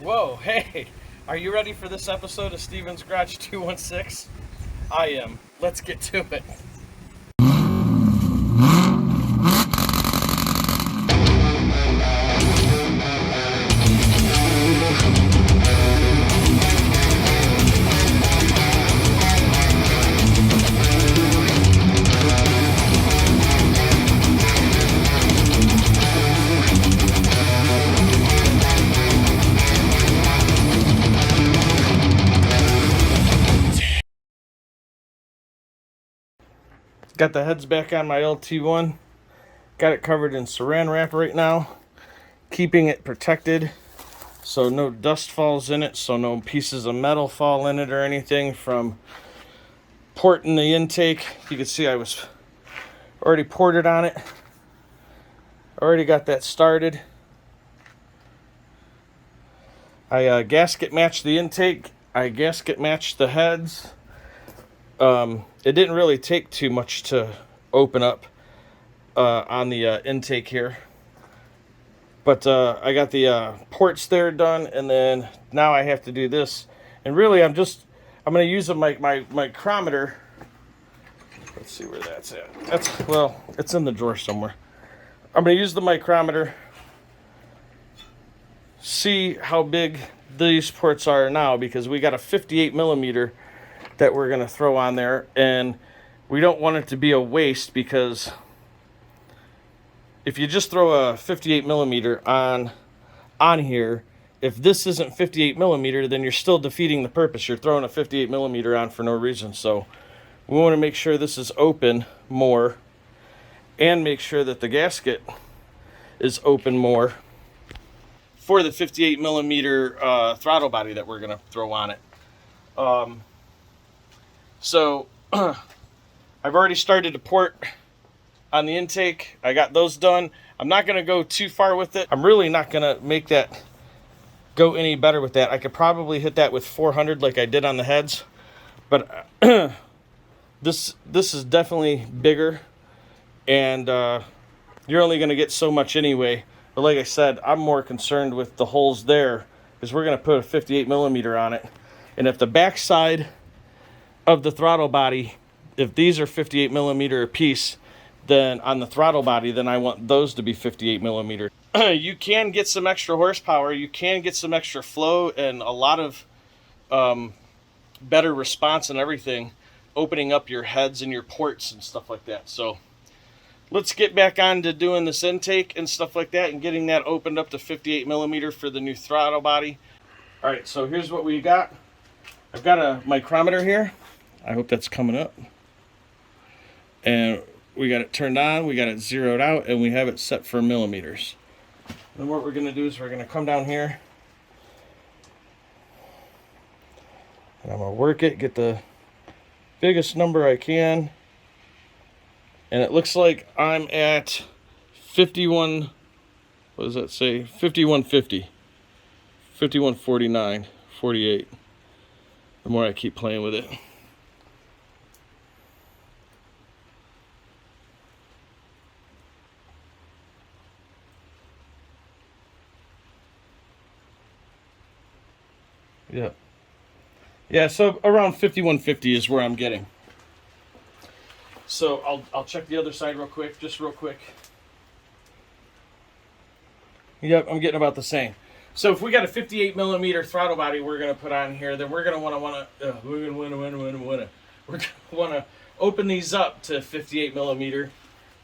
Whoa, hey, are you ready for this episode of Steven's Garage 216? I am. Let's get to it. Got the heads back on my LT1. Got it covered in saran wrap right now, keeping it protected so no dust falls in it, so no pieces of metal fall in it or anything from porting the intake. You can see I was already ported on it. Already got that started. I gasket matched the intake. I gasket matched the heads. It didn't really take too much to open up on the intake here. But I got the ports there done, and then now I have to do this. And really, I'm going to use my micrometer. Let's see where that's at. It's in the drawer somewhere. I'm going to use the micrometer, see how big these ports are now, because we got a 58 millimeter that we're going to throw on there, and we don't want it to be a waste, because if you just throw a 58 millimeter on here, if this isn't 58 millimeter, then you're still defeating the purpose. You're throwing a 58 millimeter on for no reason. So we want to make sure this is open more, and make sure that the gasket is open more for the 58 millimeter throttle body that we're going to throw on it. So I've already started to port on the intake. I got those done. I'm not going to go too far with it. I'm really not going to make that go any better with that. I could probably hit that with 400 like I did on the heads. But this is definitely bigger, and you're only going to get so much anyway. But like I said, I'm more concerned with the holes there, because we're going to put a 58 millimeter on it. And if the backside of the throttle body, if these are 58 millimeter a piece, then on the throttle body, then I want those to be 58 millimeter. You can get some extra horsepower, you can get some extra flow, and a lot of better response and everything, opening up your heads and your ports and stuff like that. So let's get back on to doing this intake and stuff like that, and getting that opened up to 58 millimeter for the new throttle body. All right, so here's what we got. I've got a micrometer here. I hope that's coming up. And we got it turned on, we got it zeroed out, and we have it set for millimeters. Then what we're going to do is we're going to come down here, and I'm going to work it, get the biggest number I can. And it looks like I'm at 51, what does that say? 5150, 5149, 48. The more I keep playing with it. Yeah, so around 5150 is where I'm getting. So I'll check the other side real quick, just real quick. Yep, I'm getting about the same. So if we got a 58 millimeter throttle body we're going to put on here, then we're going to want to open these up to 58 millimeter,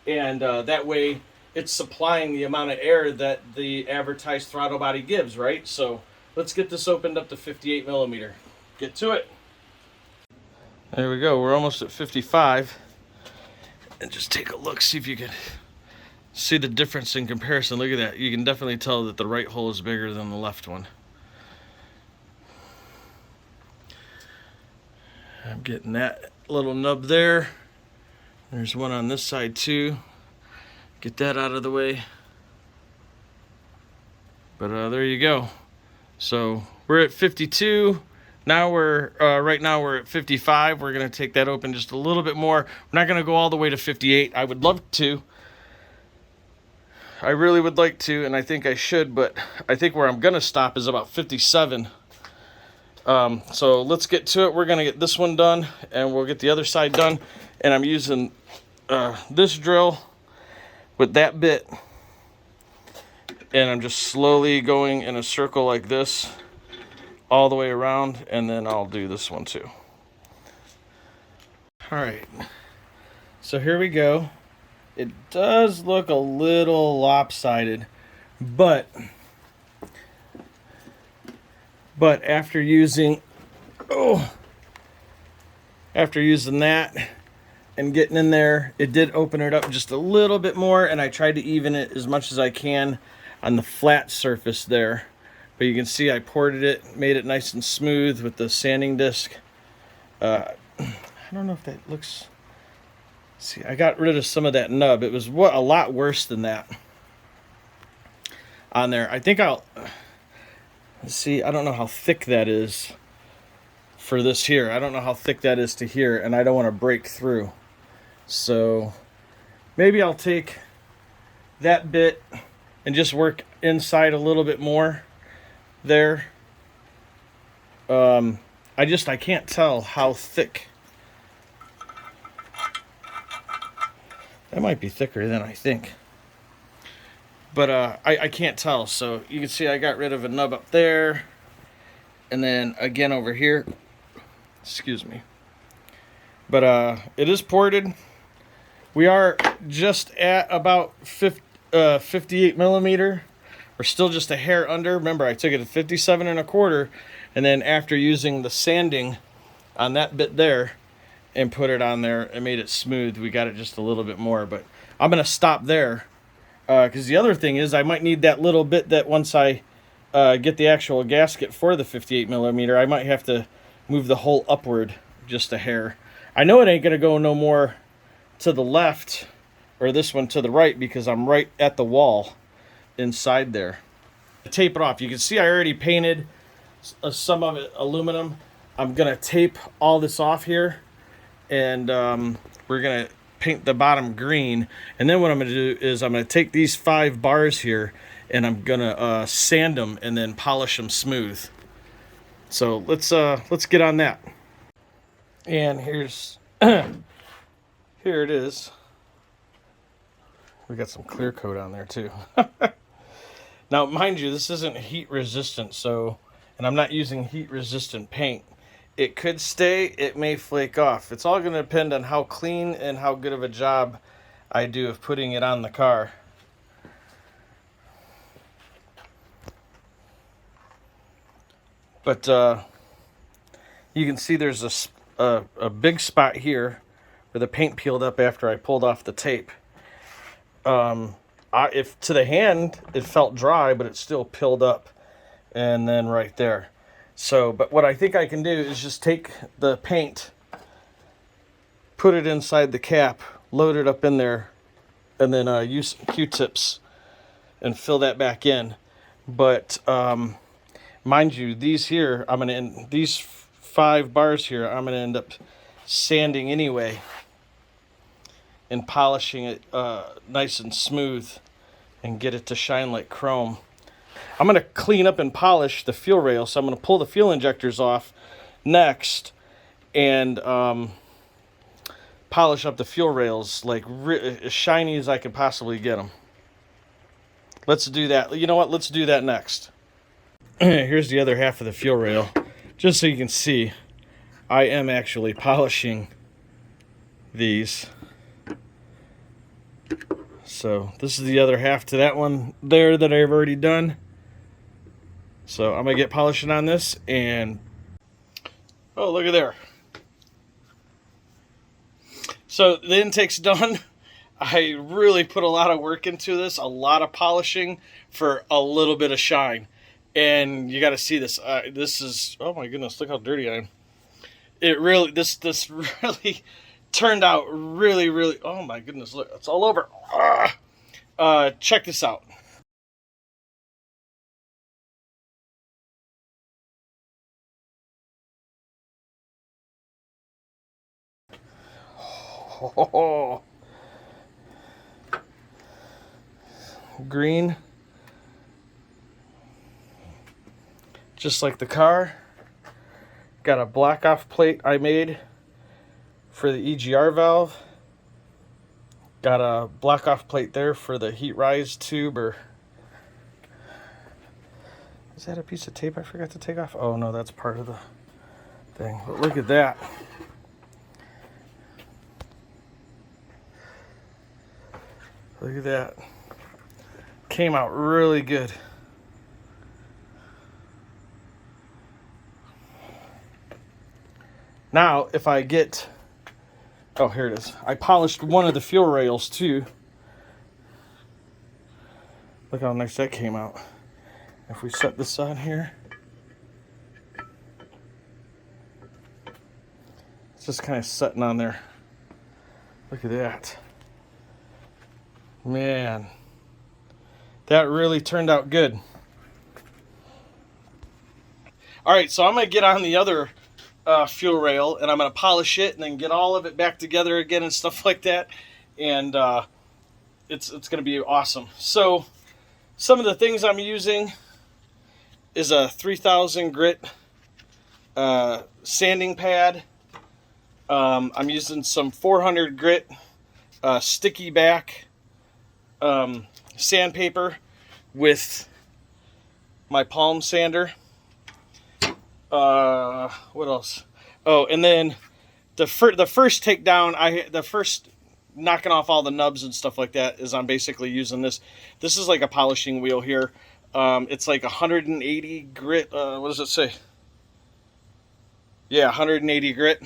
and that way it's supplying the amount of air that the advertised throttle body gives, right? So let's get this opened up to 58 millimeter. Get to it. There we go. We're almost at 55. And just take a look, see if you can see the difference in comparison. Look at that. You can definitely tell that the right hole is bigger than the left one. I'm getting that little nub there. There's one on this side too. Get that out of the way. But there you go. So we're at 52. Now right now we're at 55. We're going to take that open just a little bit more. We're not going to go all the way to 58. I would love to. I really would like to, and I think I should, but I think where I'm gonna stop is about 57. So let's get to it. We're gonna get this one done, and we'll get the other side done. And I'm using this drill with that bit, and I'm just slowly going in a circle like this all the way around, and then I'll do this one too. All right, so here we go. It does look a little lopsided, but after using that and getting in there, it did open it up just a little bit more, and I tried to even it as much as I can on the flat surface there. But you can see I ported it, made it nice and smooth with the sanding disc. I don't know if that looks... See, I got rid of some of that nub. It was a lot worse than that on there. I think I'll... See, I don't know how thick that is for this here. I don't know how thick that is to here, and I don't want to break through. So maybe I'll take that bit and just work inside a little bit more there. I can't tell how thick. That might be thicker than I think. But I can't tell. So you can see I got rid of a nub up there. And then again over here. Excuse me. But it is ported. We are just at about 58 millimeter. We're still just a hair under. Remember, I took it to 57 1/4. And then after using the sanding on that bit there and put it on there and made it smooth, we got it just a little bit more. But I'm going to stop there. Because the other thing is I might need that little bit that once I get the actual gasket for the 58 millimeter, I might have to move the hole upward just a hair. I know it ain't going to go no more to the left or this one to the right because I'm right at the wall inside there. Tape it off. You can see I already painted some of it aluminum. I'm going to tape all this off here, and we're going to paint the bottom green. And then what I'm going to do is I'm going to take these 5 bars here and I'm going to sand them and then polish them smooth. So let's get on that. And here's here it is. We got some clear coat on there too. Now mind you, this isn't heat resistant, so, and I'm not using heat resistant paint. It could stay, it may flake off. It's all going to depend on how clean and how good of a job I do of putting it on the car. But you can see there's a big spot here where the paint peeled up after I pulled off the tape. If to the hand it felt dry, but it still peeled up, and then right there. So, but what I think I can do is just take the paint, put it inside the cap, load it up in there, and then use some Q-tips and fill that back in. But mind you, these here, these 5 bars here, I'm gonna end up sanding anyway and polishing it nice and smooth and get it to shine like chrome. I'm going to clean up and polish the fuel rail, so I'm going to pull the fuel injectors off next and polish up the fuel rails like as shiny as I can possibly get them. Let's do that. You know what? Let's do that next. Here's the other half of the fuel rail. Just so you can see, I am actually polishing these. So this is the other half to that one there that I've already done. So I'm going to get polishing on this, and oh, look at there. So the intake's done. I really put a lot of work into this, a lot of polishing for a little bit of shine. And you got to see this. This is, oh my goodness, look how dirty I am. It really, this really turned out really, really, oh my goodness, look, it's all over. Check this out. Oh, green, just like the car. Got a block off plate I made for the EGR valve. Got a block off plate there for the heat rise tube, or is that a piece of tape I forgot to take off? Oh no, that's part of the thing. But look at that. Look at that. Came out really good. Now, if I get, oh, here it is. I polished one of the fuel rails too. Look how nice that came out. If we set this on here, it's just kind of sitting on there. Look at that. Man, that really turned out good. All right, so I'm going to get on the other fuel rail, and I'm going to polish it and then get all of it back together again and stuff like that. And it's going to be awesome. So some of the things I'm using is a 3000 grit sanding pad. I'm using some 400 grit sticky back sandpaper with my palm sander. What else? Oh, and then the first takedown, the first knocking off all the nubs and stuff like that is I'm basically using this. This is like a polishing wheel here. It's like 180 grit. What does it say? Yeah, 180 grit.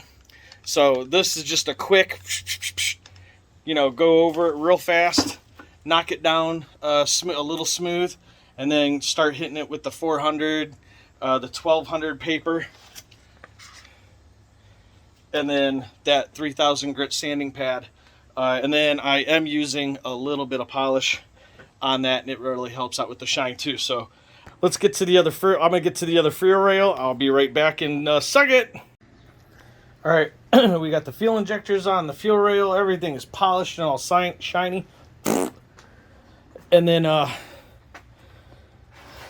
So this is just a quick, you know, go over it real fast, knock it down a little smooth, and then start hitting it with the 400, the 1200 paper, and then that 3000 grit sanding pad. And then I am using a little bit of polish on that, and it really helps out with the shine too. So let's get to the other I'm gonna get to the other fuel rail. I'll be right back in a second. All right, we got the fuel injectors on the fuel rail. Everything is polished and all shiny. And then,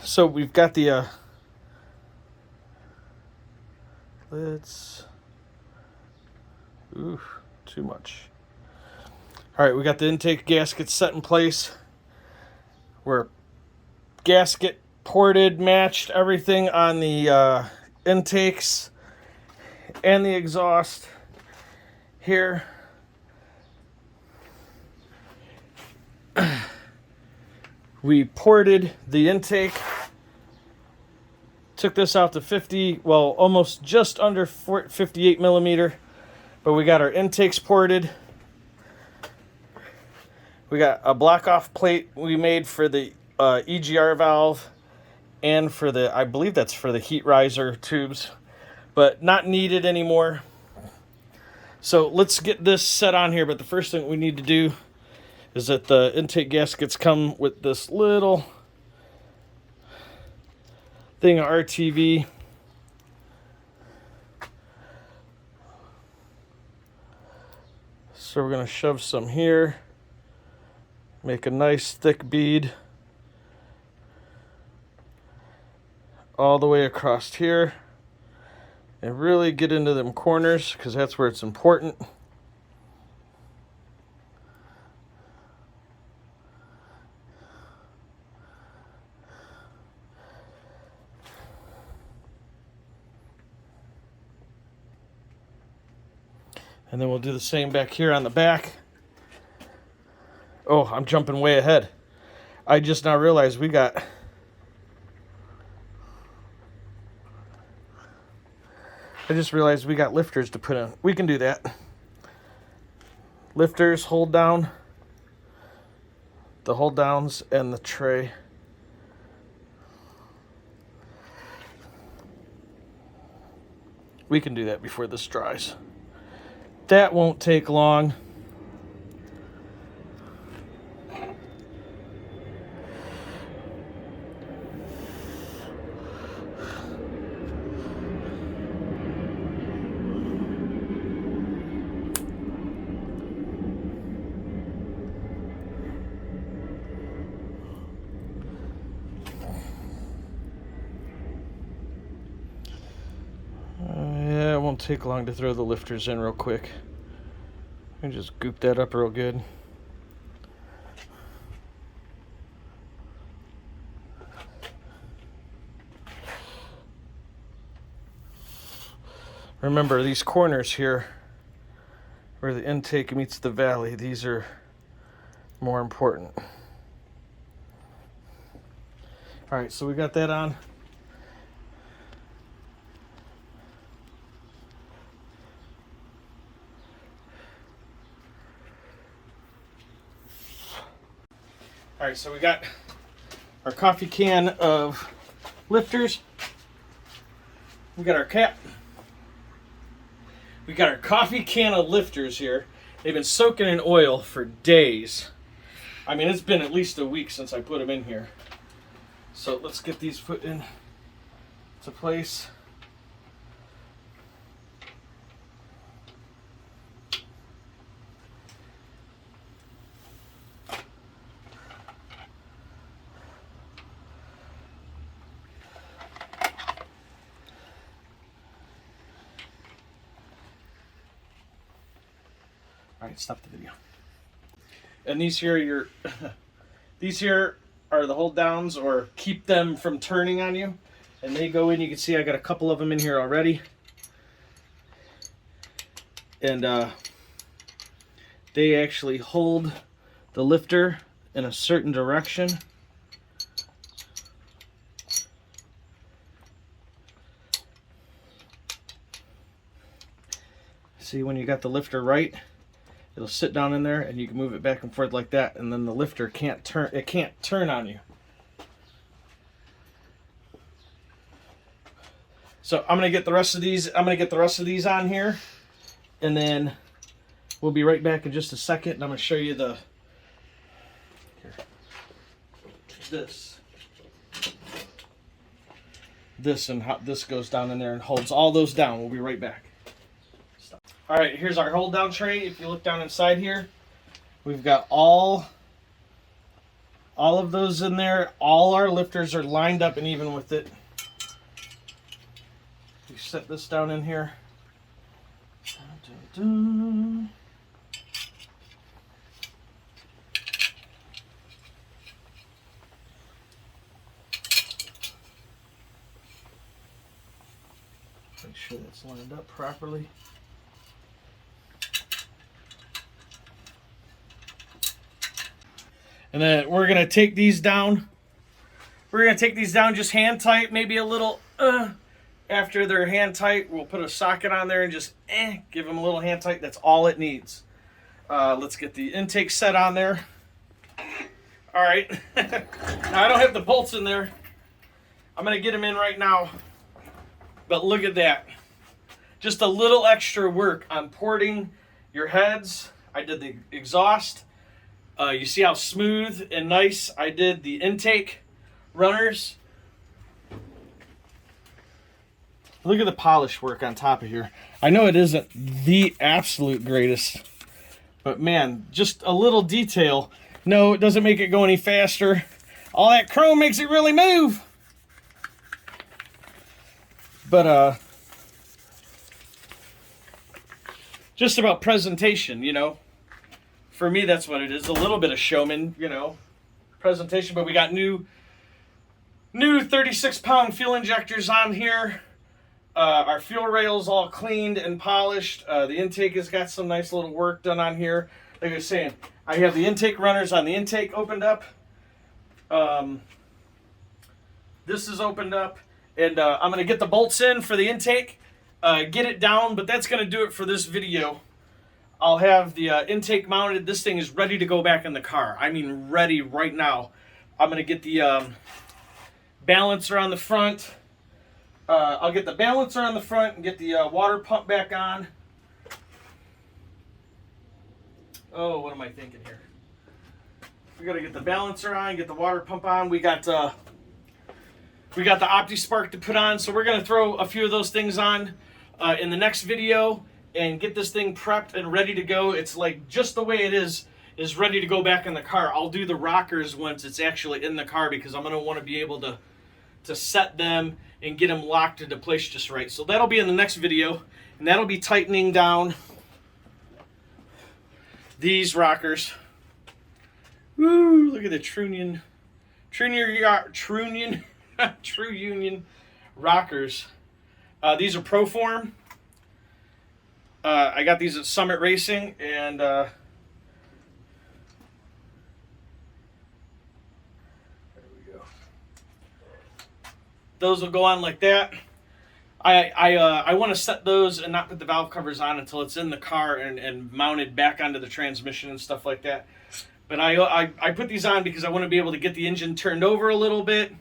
so we've got the, too much. All right, we got the intake gaskets set in place. We're gasket ported, matched everything on the intakes and the exhaust here. We ported the intake, took this out to 50, well, almost just under 58 millimeter, but we got our intakes ported. We got a block off plate we made for the EGR valve and for the, I believe that's for the heat riser tubes, but not needed anymore. So let's get this set on here, but the first thing we need to do is that the intake gaskets come with this little thing of RTV. So we're going to shove some here, make a nice thick bead all the way across here, and really get into them corners because that's where it's important. And then we'll do the same back here on the back. Oh, I'm jumping way ahead. I just now realized we got lifters to put in. We can do that. Lifters, hold down, the hold downs, and the tray. We can do that before this dries. That won't take long. take long to throw the lifters in real quick. And just goop that up real good. Remember, these corners here, where the intake meets the valley, these are more important. All right, so we got that on. All right, so we got our coffee can of lifters. We got our cap. We got our coffee can of lifters here. They've been soaking in oil for days. I mean, it's been at least a week since I put them in here. So let's get these put in to place. All right, stop the video. And these here these here are the hold downs, or keep them from turning on you. And they go in, you can see I got a couple of them in here already. And they actually hold the lifter in a certain direction. See, when you got the lifter right, it'll sit down in there and you can move it back and forth like that, and then the lifter can't turn, it can't turn on you. So I'm gonna get the rest of these on here, and then we'll be right back in just a second, and I'm gonna show you the this and how this goes down in there and holds all those down. We'll be right back. All right, here's our hold down tray. If you look down inside here, we've got all of those in there. All our lifters are lined up and even with it. We set this down in here. Dun, dun, dun. Make sure that's lined up properly. And then we're going to take these down. We're going to take these down just hand tight, maybe a little, after they're hand tight, we'll put a socket on there and just, give them a little hand tight. That's all it needs. Let's get the intake set on there. All right. Now, I don't have the bolts in there. I'm going to get them in right now. But look at that. Just a little extra work on porting your heads. I did the exhaust. You see how smooth and nice I did the intake runners. Look at the polish work on top of here. I know it isn't the absolute greatest, but man, just a little detail. No, it doesn't make it go any faster. All that chrome makes it really move. But just about presentation, you know. For me, that's what it is. A little bit of showman, you know, presentation. But we got new 36-pound fuel injectors on here. Our fuel rail's all cleaned and polished. The intake has got some nice little work done on here. Like I was saying, I have the intake runners on the intake opened up. This is opened up. And I'm going to get the bolts in for the intake, get it down. But that's going to do it for this video. I'll have the intake mounted. This thing is ready to go back in the car. I mean, ready right now. I'm going to get the balancer on the front. I'll get the balancer on the front and get the water pump back on. Oh, what am I thinking here? We got to get the balancer on, get the water pump on. We got the OptiSpark to put on, so we're going to throw a few of those things on in the next video and get this thing prepped and ready to go. It's like just the way it is ready to go back in the car. I'll do the rockers once it's actually in the car because I'm going to want to be able to set them and get them locked into place just right. So that'll be in the next video, and that'll be tightening down these rockers. Woo, look at the True Union rockers. These are Proform. I got these at Summit Racing, and there we go. Those will go on like that. I want to set those and not put the valve covers on until it's in the car and mounted back onto the transmission and stuff like that. But I put these on because I want to be able to get the engine turned over a little bit,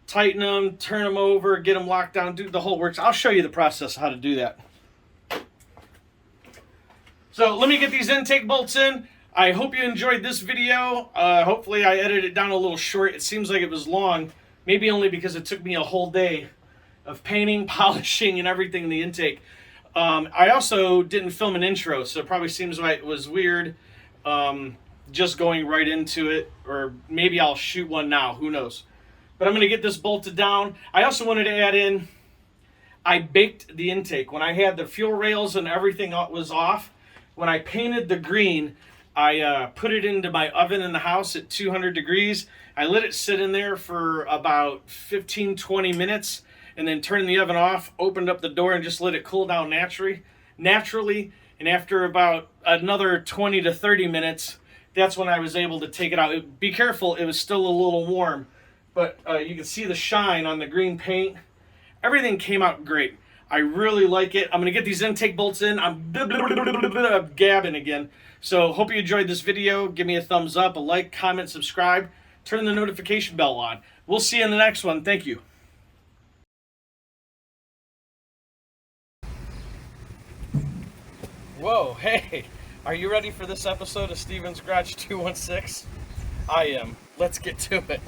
tighten them, turn them over, get them locked down, do the whole works. I'll show you the process how to do that. So let me get these intake bolts in. I hope you enjoyed this video. Hopefully I edited it down a little short. It seems like it was long, maybe only because it took me a whole day of painting, polishing, and everything in the intake. I also didn't film an intro, so it probably seems like it was weird just going right into it, or maybe I'll shoot one now, who knows. But I'm going to get this bolted down. I also wanted to add in, I baked the intake. When I had the fuel rails and everything was off, when I painted the green, I put it into my oven in the house at 200 degrees. I let it sit in there for about 15-20 minutes, and then turned the oven off, opened up the door, and just let it cool down naturally. And after about another 20 to 30 minutes, that's when I was able to take it out. Be careful, it was still a little warm, but you can see the shine on the green paint. Everything came out great. I really like it. I'm going to get these intake bolts in. I'm gabbing again. So hope you enjoyed this video. Give me a thumbs up, a like, comment, subscribe. Turn the notification bell on. We'll see you in the next one. Thank you. Whoa, hey, are you ready for this episode of Steven's Garage 216? I am. Let's get to it.